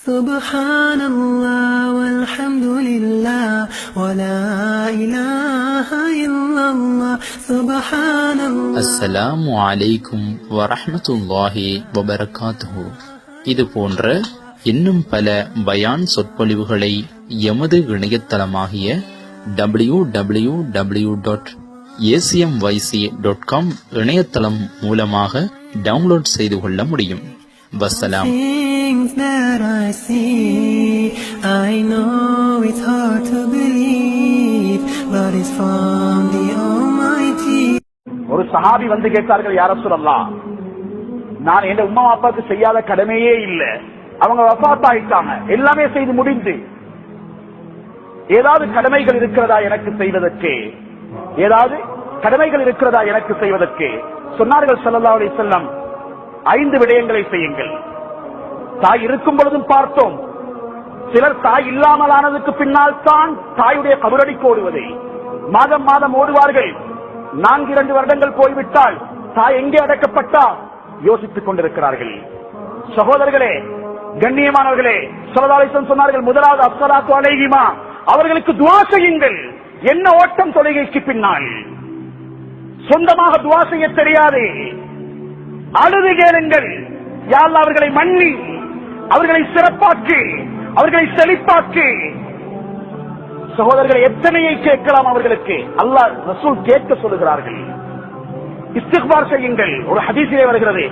Subhanallah walhamdulillah wala ilaha illallah subhanallah. அஸ்ஸலாமு அலைக்கும் வரஹ்மத்துல்லாஹி வபரகாத்துஹு. இது போன்ற இன்னும் பல பயான் சொற்பொழிவுகளை எமது இணையதளமாகிய www.acmyc.com இணையதளம் மூலமாக டவுன்லோட் செய்து கொள்ள முடியும். வஸ்ஸலாம். Things that I see, I know it's hard to believe, but it's from the Almighty. ஒரு சஹாபி வந்து கேட்டார்கள், யா ரசூலல்லாஹ், நான் என் உம்மா அப்பாவுக்கு செய்யாத கடமையே இல்ல, அவங்க வஃபாத் ஆயிட்டாங்க, எல்லாமே செய்து முடிந்து, ஏதாவது கடமைகள் இருக்கிறதா எனக்கு செய்வதற்கு? ஏதாவது கடமைகள் இருக்கிறதா எனக்கு செய்வதற்கு? சொன்னார்கள் ஸல்லல்லாஹு அலைஹி வஸல்லம், 5 விடயங்களை செய்யுங்கள். தாய் இருக்கும் பொழுதும் பார்த்தோம், சிலர் தாய் இல்லாமலானதுக்கு பின்னால் தான் தாயுடைய கபரடிக்கு ஓடுவதை, மாதம் மாதம் ஓடுவார்கள். 4-2 வருடங்கள் போய்விட்டால் தாய் எங்கே அடக்கப்பட்டா யோசித்துக் கொண்டிருக்கிறார்கள். சகோதரர்களே, கண்ணியமானவர்களே, ஸல்லல்லாஹு அலைஹி வஸல்லம் சொன்னார்கள், முதலாவது அஸ்ஸலாத்து அலைஹிமா, அவர்களுக்கு துஆ செய்யுங்கள். என்ன ஓட்டம் தொழுகைக்கு பின்னால்? சொந்தமாக துஆ செய்ய தெரியாது, அழுது கேளுங்கள், யா அல்லாஹ் அவர்களை மன்னி, அவர்களை சிறப்பாக்கி, அவர்களை செழிப்பாக்கி. சகோதரர்களை எத்தனையை கேட்கலாம் அவர்களுக்கு? அல்லாஹ் ரசூல் கேட்க சொல்லுகிறார்கள். இஸ்திக்பார் செய்யுங்கள். ஒரு ஹதீஸிலே வருகிறது,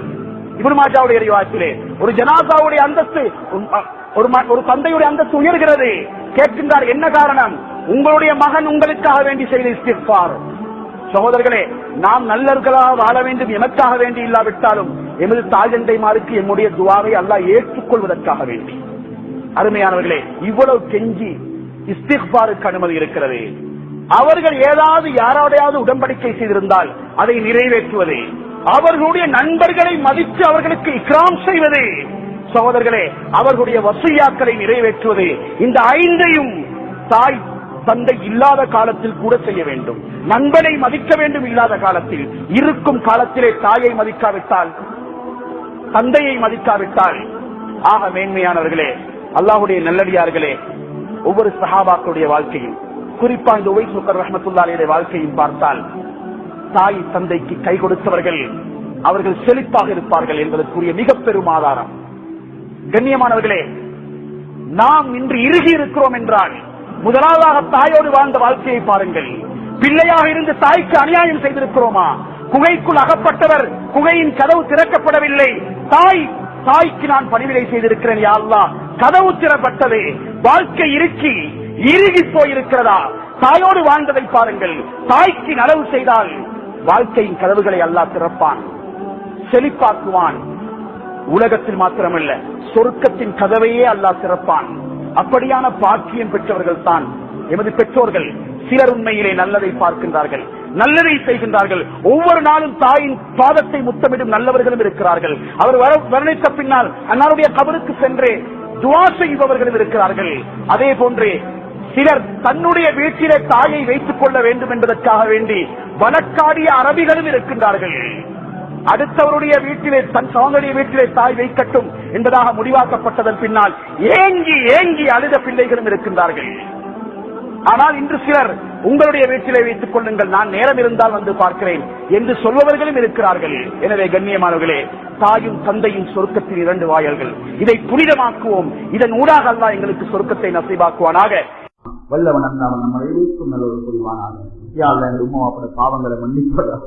இப்னு மாஜாவுடைய ரிவாயத்திலே, ஒரு ஜனாசாவுடைய அந்தஸ்து, ஒரு தந்தையுடைய அந்தஸ்து உயர்கிறது. கேட்கின்றார், என்ன காரணம்? உங்களுடைய மகன் உங்களுக்காக வேண்டி செய்த இஸ்திக்பார். சகோதரர்களே, நாம் நல்லவர்களாக வாழ வேண்டும், எமக்காக வேண்டி இல்லாவிட்டாலும் எமது தாய்தந்தைமாருக்கு எம்முடைய துஆவை அல்லாஹ் ஏற்றுக்கொள்வதற்காக வேண்டி. அருமையானவர்களே, இவ்வளவு கெஞ்சி இஸ்திக்பாருக்கு அனுமதி இருக்கிறது. அவர்கள் ஏதாவது யாரோடையாவது உடன்படிக்கை செய்திருந்தால் அதை நிறைவேற்றுவது, அவர்களுடைய நண்பர்களை மதித்து அவர்களுக்கு இக்ராம் செய்வது, சகோதரர்களே அவர்களுடைய வசியாக்களை நிறைவேற்றுவது, இந்த 5ஐயும் தாய் தந்தை இல்லாத காலத்தில் கூட செய்ய வேண்டும். நண்பனை மதிக்க வேண்டும் இல்லாத காலத்தில். இருக்கும் காலத்திலே தாயை மதிக்காவிட்டால், தந்தையை மதிக்காவிட்டால் ஆக மேன்மையானவர்களே, அல்லாஹ்வுடைய நல்லடியார்களே, ஒவ்வொரு சஹாபாக்களுடைய வாழ்க்கையும், குறிப்பா இந்த உவைஸ் ரஹ்மத்துல்லாஹி அலைஹி வாழ்க்கையும் பார்த்தால், தாய் தந்தைக்கு கை கொடுத்தவர்கள் அவர்கள் செழிப்பாக இருப்பார்கள் என்பதற்குரிய மிக பெரும் ஆதாரம். கண்ணியமானவர்களே, நாம் இன்று இறுகி இருக்கிறோம் என்றால் முதலாவதாக தாயோடு வாழ்ந்த வாழ்க்கையை பாருங்கள். பிள்ளையாக இருந்து தாய்க்கு அநியாயம் செய்திருக்கிறோமா? குகைக்குள் அகப்பட்டவர், குகையின் கதவு திறக்கப்படவில்லை, தாய்க்கு நான் பணிவிடை செய்திருக்கிறேன், யா அல்லாஹ் கதவு திறப்பட்டது, வாழ்க்கை இறுகி போயிருக்கிறதா? தாயோடு வாழ்ந்ததை பாருங்கள். தாய்க்கு நலவு செய்தால் வாழ்க்கையின் கதவுகளை அல்லாஹ் திறப்பான், செழிப்பாக்குவான். உலகத்தில் மாத்திரமல்ல, சொர்க்கத்தின் கதவையே அல்லாஹ் திறப்பான். அப்படியான பாக்கியம் பெற்றவர்கள் தான் எமது பெற்றோர்கள். சிலர் உண்மையிலே நல்லதை பார்க்கின்றார்கள், நல்லதை செய்கின்றார்கள். ஒவ்வொரு நாளும் தாயின் பாதத்தை முத்தமிடும் நல்லவர்களும் இருக்கிறார்கள். அவர் வர்ணித்த பின்னால் அன்னாருடைய கபருக்கு சென்று துஆ செய்பவர்களும் இருக்கிறார்கள். அதே போன்று சிலர் தன்னுடைய வீட்டிலே தாயை வைத்துக் கொள்ள வேண்டும் என்பதற்காக வேண்டி வழக்காடிய அரபிகளும் இருக்கின்றார்கள். அடுத்தவருடைய வீட்டிலே, தன் சகோதரிய வீட்டிலே தாய் வைக்கட்டும் என்பதாக முடிவாக்கப்பட்டதன் பின்னால் ஏங்கி அழுத பிள்ளைகளும் இருக்கின்றார்கள். ஆனால் இன்று சிலர் உங்களுடைய வீட்டிலே வைத்துக் கொள்ளுங்கள், நான் நேரம் இருந்தால் வந்து பார்க்கிறேன் என்று சொல்பவர்களும் இருக்கிறார்கள். எனவே கண்ணியமானவர்களே, தாயும் தந்தையும் சொர்க்கத்தின் 2 வாயில்கள். இதை புனிதமாக்குவோம். இதன் ஊடாக அல்லாஹ் எங்களுக்கு சொர்க்கத்தை நசீபாக்குவானாக. வல்லவன் அல்லாஹ் நம்ம அனைவருக்கும் நல்ல ஒரு புரிவானாக. யா அல்லாஹ் எங்கள் உம்மா அப்பா பாவங்களை மன்னிப்பதாக,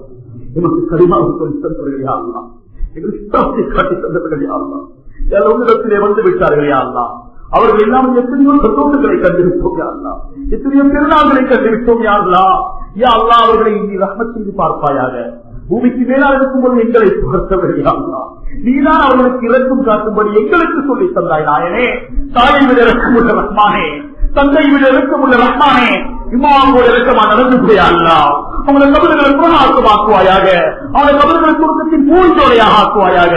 எங்களுக்கு கரிமாவை தந்தவர்கள் யா அல்லாஹ், எங்களுக்கு இஸ்லாத்தை காட்டி தந்தவர்கள் யா அல்லாஹ், உன்னிடத்திலே வந்து விட்டார்கள் யா அல்லாஹ். அவர்கள் எல்லாம் எத்தனையோ சந்தோஷங்களை கண்டிருப்போம் யா அல்லாஹ், எத்தனையோ பெருநாள்களை கண்டிருப்போம் யா அல்லாஹ். யா அல்லாஹ் அவர்களை நீ ரஹ்மத் செய்து பார்ப்பாயாக. பூமிக்கு மேலாக இருக்கும்போது எங்களை பார்த்தவர்கள் யா அல்லாஹ், நீதான் அவர்களுக்கு இரக்கம் காட்டும்படி எங்களுக்கு சொல்லி தந்தாய் நாயனே. தாயை விட இரக்கமுள்ள ரஹ்மானே, தந்தை விட இரக்கமுள்ள ரஹ்மானே, இம்மாவோடு இரக்கமா நடந்து போயா அல்லாஹ். அவங்களை கபறுகளை புறநாசமாக்குவாயாக, அவங்களை கபறுகளை சுருக்கத்தின் பூஞ்சோலையாக ஆக்குவாயாக.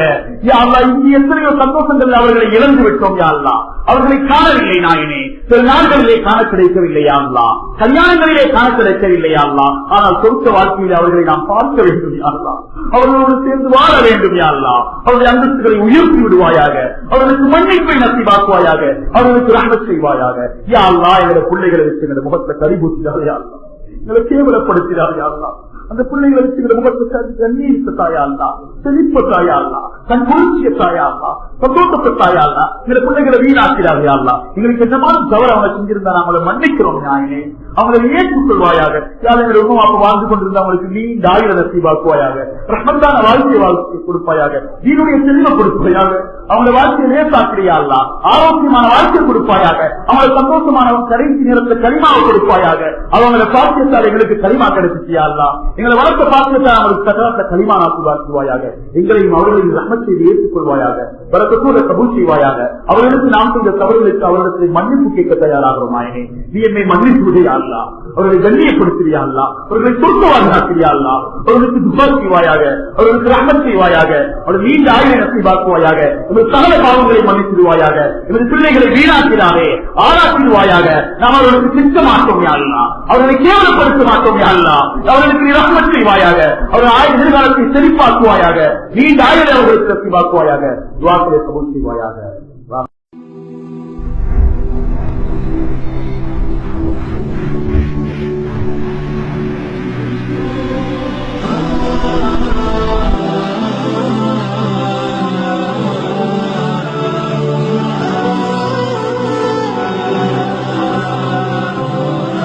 யா அல்லாஹ், இங்கு எத்தனையோ சந்தோஷங்கள் அவர்களை இழந்து விட்டோம் யா அல்லாஹ், அவர்களை காணவில்லை நாயனே, சில நாடுகளிலே காண கிடைக்கவில்லை யா அல்லாஹ், கல்யாணங்களிலே காண கிடைக்கவில்லை யா அல்லாஹ். ஆனால் சொர்க்க வாழ்க்கையில் அவர்களை நாம் பார்க்க வேண்டும் யா அல்லாஹ், அவர்களோடு சேர்ந்து வாழ வேண்டும் யா அல்லாஹ். அவருடைய அந்தஸ்துகளை உயர்த்தி விடுவாயாக, அவர்களுக்கு மன்னிப்பை நசிவாக்குவாயாக, அவர்களுக்கு ரஹ்மத் செய்வாயாக. யா அல்லாஹ், எங்களுடைய பிள்ளைகளை வச்சு எங்களுடைய முகத்தை கரிபூசினார் யா அல்லாஹ், எங்களை கேவலப்படுத்தினார் யா அல்லாஹ். அந்த பிள்ளைகளை வச்சு எங்களுடைய முகத்தை கண்ணீர் தாயா அல்லா, செழிப்ப தாயா அல்லா, தன் குளிர்ச்சிய தாயா அல்லா, சந்தோஷத்தை தாயா அல்லா. எங்களை பிள்ளைகளை வீணாக்கிறார்கள் யா அல்லாஹ். எங்களுக்கு என்னமான தவறு அவங்க செஞ்சிருந்தா அவங்களை மன்னிக்கிறோம் நாயனே, அவங்களை ஏற்றுக் கொள்வாயாக. யாரும் உணவாக வாழ்ந்து கொண்டிருந்த அவங்களுக்கு நீண்ட ஆயுத நசீபாக்குவாயாக, ரஹ்மத்தான வாழ்க்கையை வாழ்க்கை கொடுப்பாயாக, தீனுடைய செல்வ கொடுப்பாயாக, அவங்கள வாழ்க்கையை லேசாக்கிறியா அல்லா, ஆரோக்கியமான வாழ்க்கை கொடுப்பாயாக, அவங்களை சந்தோஷமான கடைசி நேரத்தில் கரிமாவை கொடுப்பாயாக. அவங்களை பாக்கியத்தால் எங்களுக்கு கரிமா கிடைச்சியா அல்லா, எங்களை வளர்த்த பாக்கியத்தால் அவங்களுக்கு சகலத்தை கரிமா நாக்குவாயாக. எங்களையும் அவர்களின் ரஹ்மத்தை ஏற்றுக் கொள்வாயாக, பரக்கத்தோட கபூல் செய்வாயாக. அவர்களுக்கு நாம் செய்த தவறுகளுக்கு அவர்களுக்கு மன்னிப்பு கேட்க தயாராகிறோம் நாயனே, நீ என்னை மன்னிப்பு விடையா அல்லா, அவர்களை கண்ணியப்படுத்துறியா அல்லா, அவர்களை சொர்க்கவாதியாக்கிறியா அல்லா, அவர்களுக்கு துபா செய்வாயாக, அவர்களுக்கு ரஹ்மத் செய்வாயாக, அவர்கள் நீண்ட ஆயுளை நசீபாக்குவாயாக. இவர் சகல பாவங்களை மன்னித்திடுவாயாக. இவர் பிள்ளைகளை வீணாக்கிறாரே ஆராய்ச்சிடுவாயாக. நாம் அவர்களுக்கு திட்ட மாட்டோம் யா அல்லா, அவர்களை கேவலப்படுத்த மாட்டோம் யா அல்லா, அவர்களுக்கு ரஹ்மத் செய்வாயாக, அவர்கள் எதிர்காலத்தை செழிப்பாக்குவாயாக, நீண்ட ஆயுளை அவர்களுக்கு நசீபாக்குவாயாக. துஆக்களை கபூல் செய்வாயாக.